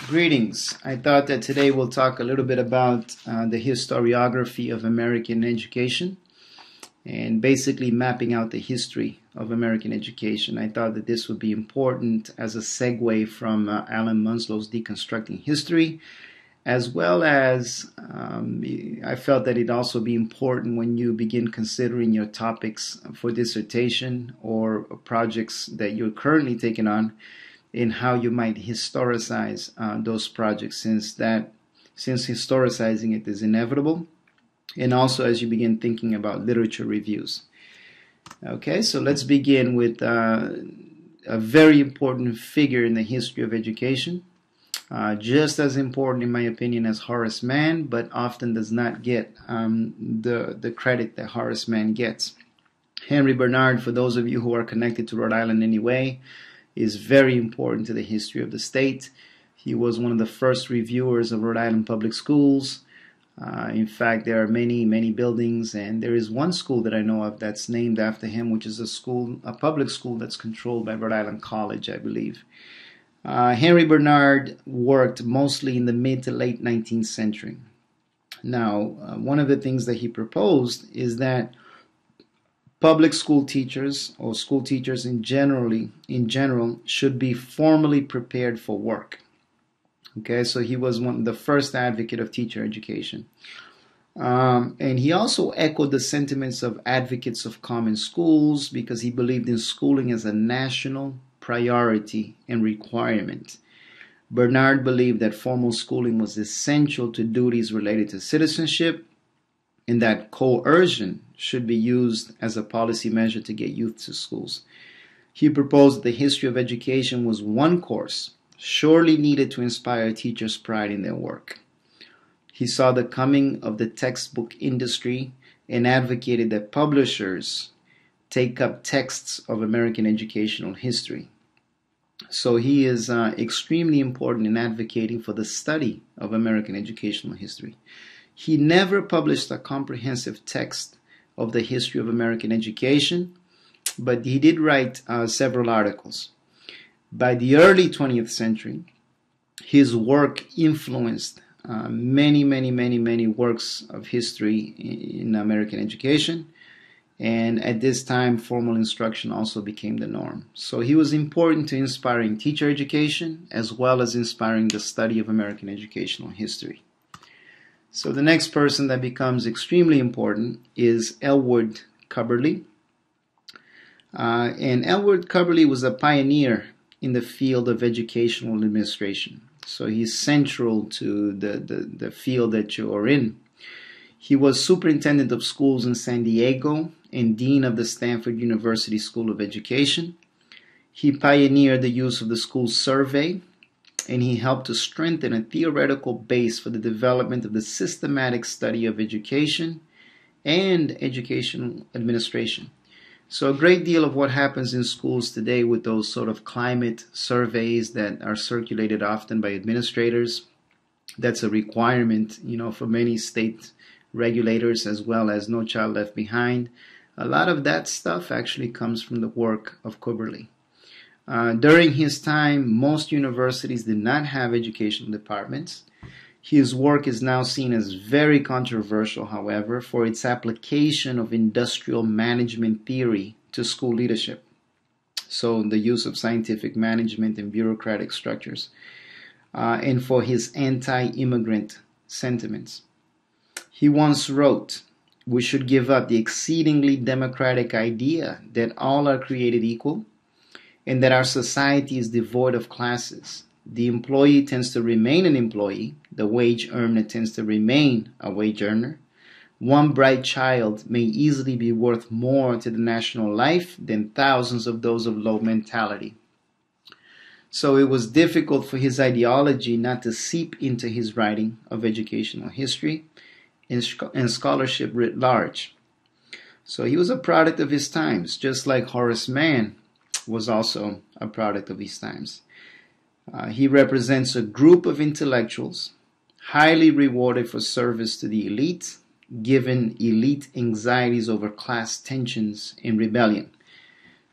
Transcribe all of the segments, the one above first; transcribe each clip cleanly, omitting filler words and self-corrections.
Greetings. I thought that today we'll talk a little bit about the historiography of American education and basically mapping out the history of American education. I thought that this would be important as a segue from Alan Munslow's Deconstructing History, as well as I felt that it'd also be important when you begin considering your topics for dissertation or projects that you're currently taking on, in how you might historicize those projects, since historicizing it is inevitable, and also as you begin thinking about literature reviews. Okay, so let's begin with a very important figure in the history of education, just as important in my opinion as Horace Mann, but often does not get the credit that Horace Mann gets. Henry Barnard, for those of you who are connected to Rhode Island anyway, is very important to the history of the state. He was one of the first reviewers of Rhode Island public schools. In fact, there are many buildings, and there is one school that I know of that's named after him, which is a public school that's controlled by Rhode Island College, I believe. Henry Barnard worked mostly in the mid to late 19th century. Now, one of the things that he proposed is that public school teachers, or school teachers in general, should be formally prepared for work. Okay, so he was the first advocate of teacher education. And he also echoed the sentiments of advocates of common schools, because he believed in schooling as a national priority and requirement. Barnard believed that formal schooling was essential to duties related to citizenship, and that coercion should be used as a policy measure to get youth to schools. He proposed that the history of education was one course surely needed to inspire teachers' pride in their work. He saw the coming of the textbook industry and advocated that publishers take up texts of American educational history. So he is extremely important in advocating for the study of American educational history. He never published a comprehensive text of the history of American education, but he did write several articles. By the early 20th century, his work influenced many works of history in American education, and at this time, formal instruction also became the norm. So he was important to inspiring teacher education, as well as inspiring the study of American educational history. So the next person that becomes extremely important is Ellwood Cubberley. And Ellwood Cubberley was a pioneer in the field of educational administration. So he's central to the field that you are in. He was superintendent of schools in San Diego and dean of the Stanford University School of Education. He pioneered the use of the school survey, and he helped to strengthen a theoretical base for the development of the systematic study of education and educational administration. So a great deal of what happens in schools today with those sort of climate surveys that are circulated often by administrators, that's a requirement, for many state regulators, as well as No Child Left Behind. A lot of that stuff actually comes from the work of Cubberley. During his time, most universities did not have educational departments. His work is now seen as very controversial, however, for its application of industrial management theory to school leadership. So the use of scientific management and bureaucratic structures, and for his anti-immigrant sentiments. He once wrote, "We should give up the exceedingly democratic idea that all are created equal, and that our society is devoid of classes. The employee tends to remain an employee. The wage earner tends to remain a wage earner. One bright child may easily be worth more to the national life than thousands of those of low mentality." So it was difficult for his ideology not to seep into his writing of educational history and scholarship writ large. So he was a product of his times, just like Horace Mann was also a product of his times. He represents a group of intellectuals highly rewarded for service to the elite, given elite anxieties over class tensions and rebellion.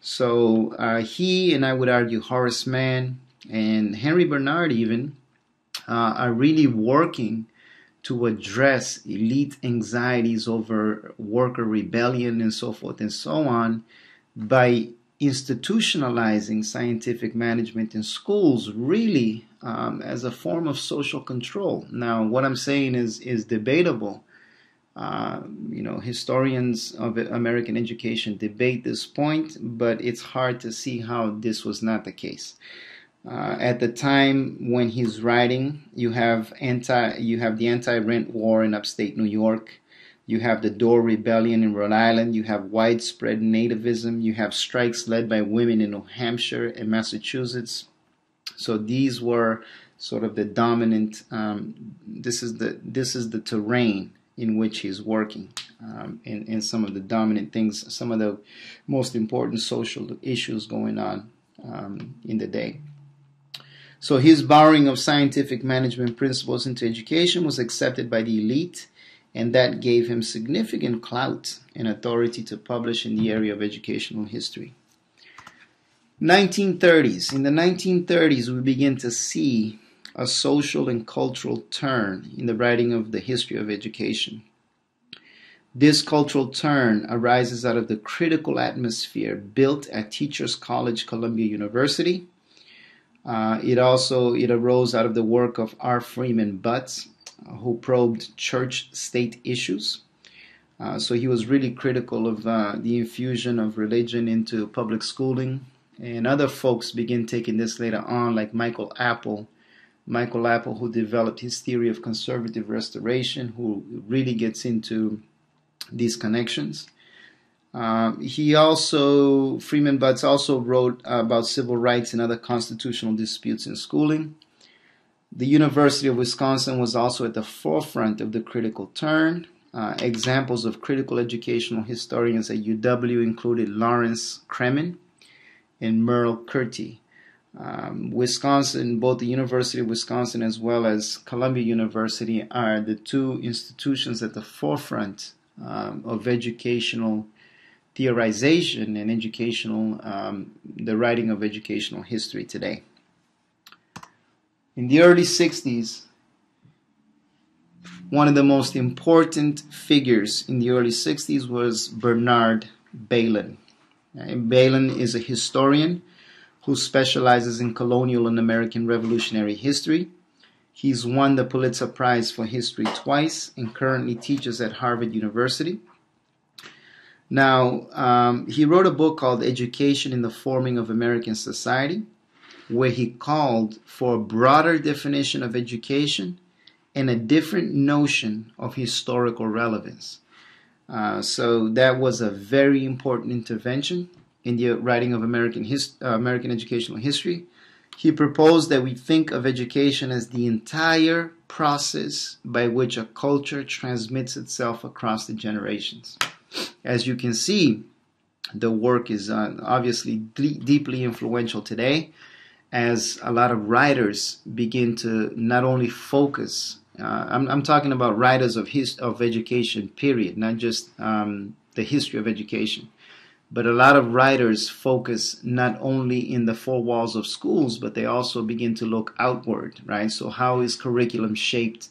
So he, and I would argue Horace Mann and Henry Barnard even, are really working to address elite anxieties over worker rebellion and so forth and so on by institutionalizing scientific management in schools, really as a form of social control. Now, what I'm saying is debatable. Historians of American education debate this point, but it's hard to see how this was not the case. At the time when he's writing, you have the anti-rent war in upstate New York. You have the Dorr Rebellion in Rhode Island. You have widespread nativism. You have strikes led by women in New Hampshire and Massachusetts. So these were sort of the dominant. This is the terrain in which he's working, and some of the dominant things, some of the most important social issues going on in the day. So his borrowing of scientific management principles into education was accepted by the elite, and that gave him significant clout and authority to publish in the area of educational history. 1930s. In the 1930s, we begin to see a social and cultural turn in the writing of the history of education. This cultural turn arises out of the critical atmosphere built at Teachers College, Columbia University. It arose out of the work of R. Freeman Butts, who probed church-state issues. So he was really critical of the infusion of religion into public schooling. And other folks begin taking this later on, like Michael Apple, who developed his theory of conservative restoration, who really gets into these connections. Freeman Butts also wrote about civil rights and other constitutional disputes in schooling. The University of Wisconsin was also at the forefront of the critical turn. Examples of critical educational historians at UW included Lawrence Kremen and Merle Curti. Wisconsin, both the University of Wisconsin as well as Columbia University, are the two institutions at the forefront of educational theorization and the writing of educational history today. In the early 60s, one of the most important figures in the early 60s was Bernard Bailyn. Bailyn is a historian who specializes in colonial and American Revolutionary history. He's won the Pulitzer Prize for History twice and currently teaches at Harvard University. Now, he wrote a book called Education in the Forming of American Society, where he called for a broader definition of education and a different notion of historical relevance. So that was a very important intervention in the writing of American educational history. He proposed that we think of education as the entire process by which a culture transmits itself across the generations. As you can see, the work is obviously deeply influential today, as a lot of writers begin to not only focus. I'm talking about writers of education, period, not just the history of education. But a lot of writers focus not only in the four walls of schools, but they also begin to look outward, right? So how is curriculum shaped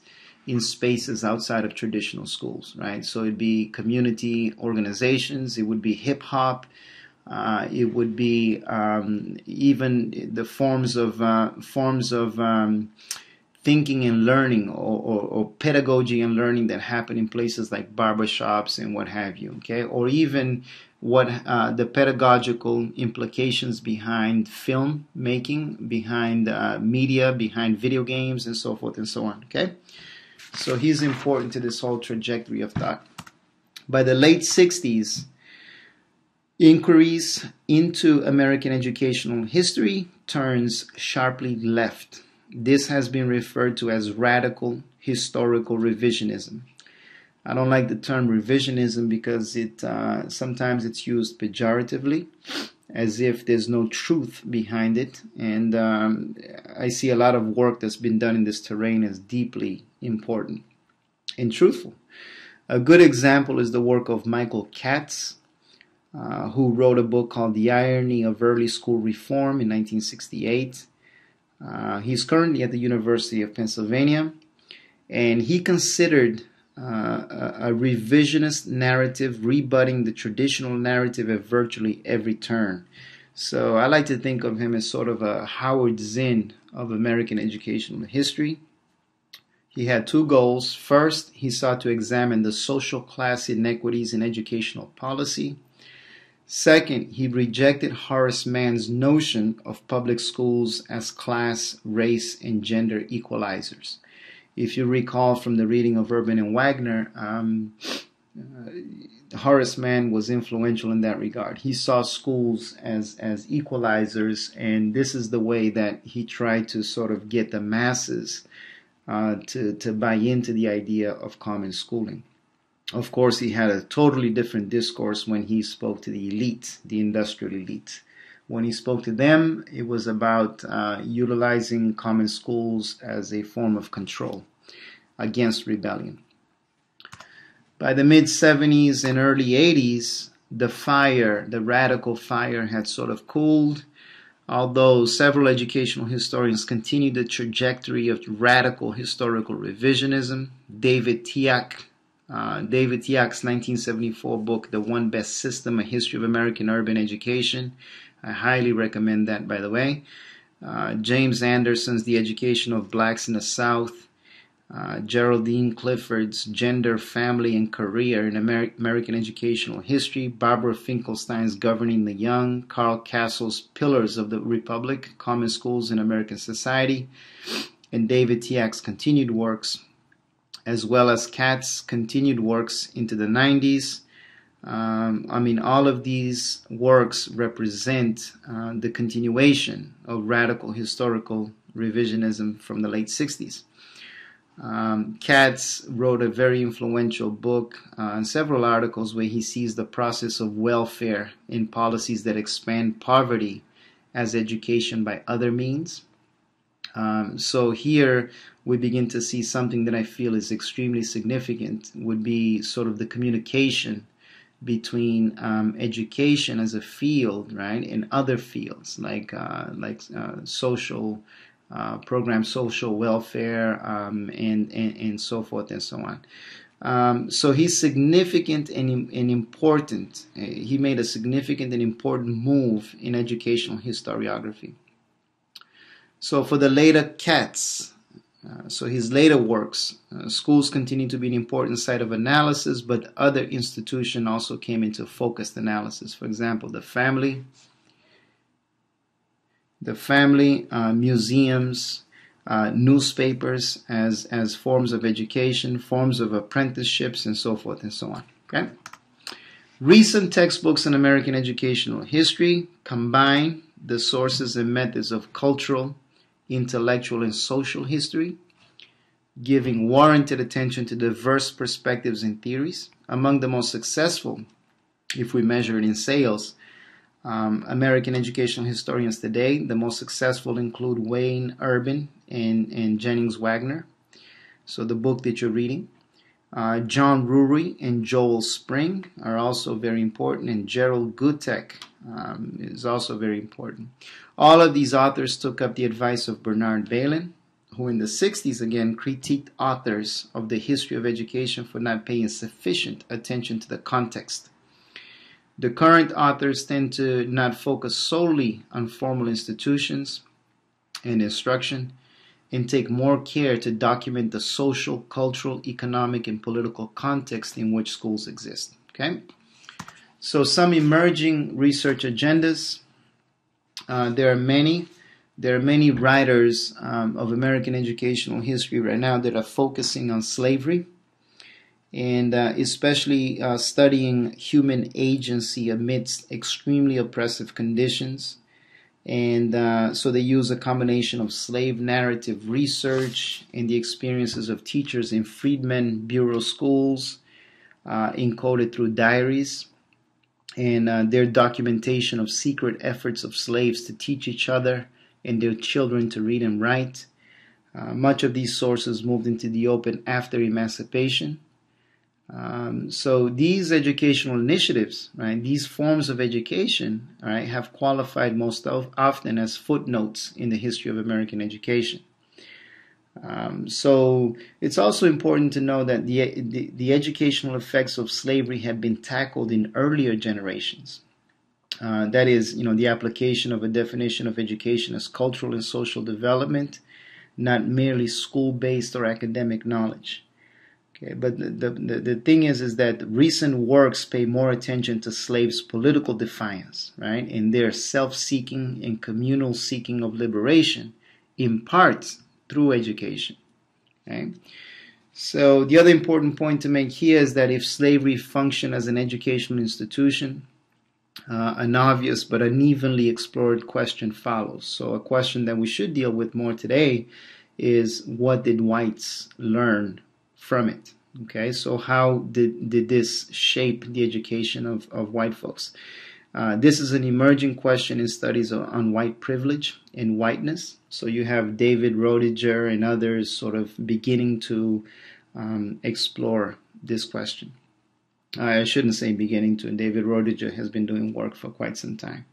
in spaces outside of traditional schools, right? So it'd be community organizations, it would be hip hop, it would be even the forms of thinking and learning or pedagogy and learning that happen in places like barbershops and what have you, okay? Or even what the pedagogical implications behind film making, behind media, behind video games, and so forth and so on, okay? So he's important to this whole trajectory of thought. By the late 60s, inquiries into American educational history turns sharply left. This has been referred to as radical historical revisionism. I don't like the term revisionism because sometimes it's used pejoratively, as if there's no truth behind it. And I see a lot of work that's been done in this terrain as deeply important and truthful. A good example is the work of Michael Katz, who wrote a book called The Irony of Early School Reform in 1968. He's currently at the University of Pennsylvania, and he considered a revisionist narrative, rebutting the traditional narrative at virtually every turn. So I like to think of him as sort of a Howard Zinn of American educational history. He had two goals. First, he sought to examine the social class inequities in educational policy. Second, he rejected Horace Mann's notion of public schools as class, race, and gender equalizers. If you recall from the reading of Urban and Wagner, Horace Mann was influential in that regard. He saw schools as equalizers, and this is the way that he tried to sort of get the masses to buy into the idea of common schooling. Of course, he had a totally different discourse when he spoke to the elite, the industrial elite. When he spoke to them, it was about utilizing common schools as a form of control against rebellion. By the mid-70s and early 80s, the radical fire had sort of cooled, although several educational historians continued the trajectory of radical historical revisionism. David Tiak's 1974 book, The One Best System, A History of American Urban Education. I highly recommend that, by the way. James Anderson's The Education of Blacks in the South. Geraldine Clifford's Gender, Family, and Career in American Educational History. Barbara Finkelstein's Governing the Young. Carl Castle's Pillars of the Republic, Common Schools in American Society. And David Tiak's continued works, as well as Katz's continued works into the 90s. All of these works represent the continuation of radical historical revisionism from the late 60s. Katz wrote a very influential book and several articles where he sees the process of welfare in policies that expand poverty as education by other means. So here we begin to see something that I feel is extremely significant, would be sort of the communication between education as a field, right, and other fields like social programs, social welfare, and so forth and so on. So he's significant and important. He made a significant and important move in educational historiography. So for the later Katz, so his later works, schools continue to be an important site of analysis, but other institutions also came into focused analysis. For example, the family, museums, newspapers as forms of education, forms of apprenticeships, and so forth and so on. Okay. Recent textbooks in American educational history combine the sources and methods of cultural, intellectual, and social history, giving warranted attention to diverse perspectives and theories. Among the most successful, if we measure it in sales, American educational historians today, the most successful include Wayne Urban and Jennings Wagner. So the book that you're reading. John Rury and Joel Spring are also very important, and Gerald Gutek is also very important. All of these authors took up the advice of Bernard Bailyn, who in the 60s again critiqued authors of the history of education for not paying sufficient attention to the context. The current authors tend to not focus solely on formal institutions and instruction, and take more care to document the social, cultural, economic, and political context in which schools exist. Okay? So some emerging research agendas. There are many writers of American educational history right now that are focusing on slavery, and especially studying human agency amidst extremely oppressive conditions. And so they use a combination of slave narrative research and the experiences of teachers in freedmen bureau schools, encoded through diaries, and their documentation of secret efforts of slaves to teach each other and their children to read and write. Much of these sources moved into the open after emancipation. So these educational initiatives, right, these forms of education, right, have qualified most often as footnotes in the history of American education. So it's also important to know that the educational effects of slavery have been tackled in earlier generations. That is, the application of a definition of education as cultural and social development, not merely school-based or academic knowledge. Okay, but the thing is that recent works pay more attention to slaves' political defiance, right, in their self-seeking and communal seeking of liberation, in part through education. Okay? So the other important point to make here is that if slavery functioned as an educational institution, an obvious but unevenly explored question follows. So a question that we should deal with more today is, what did whites learn from it? Okay, so how did this shape the education of white folks? This is an emerging question in studies on white privilege and whiteness. So you have David Rodiger and others sort of beginning to explore this question. I shouldn't say beginning to. David Rodiger has been doing work for quite some time.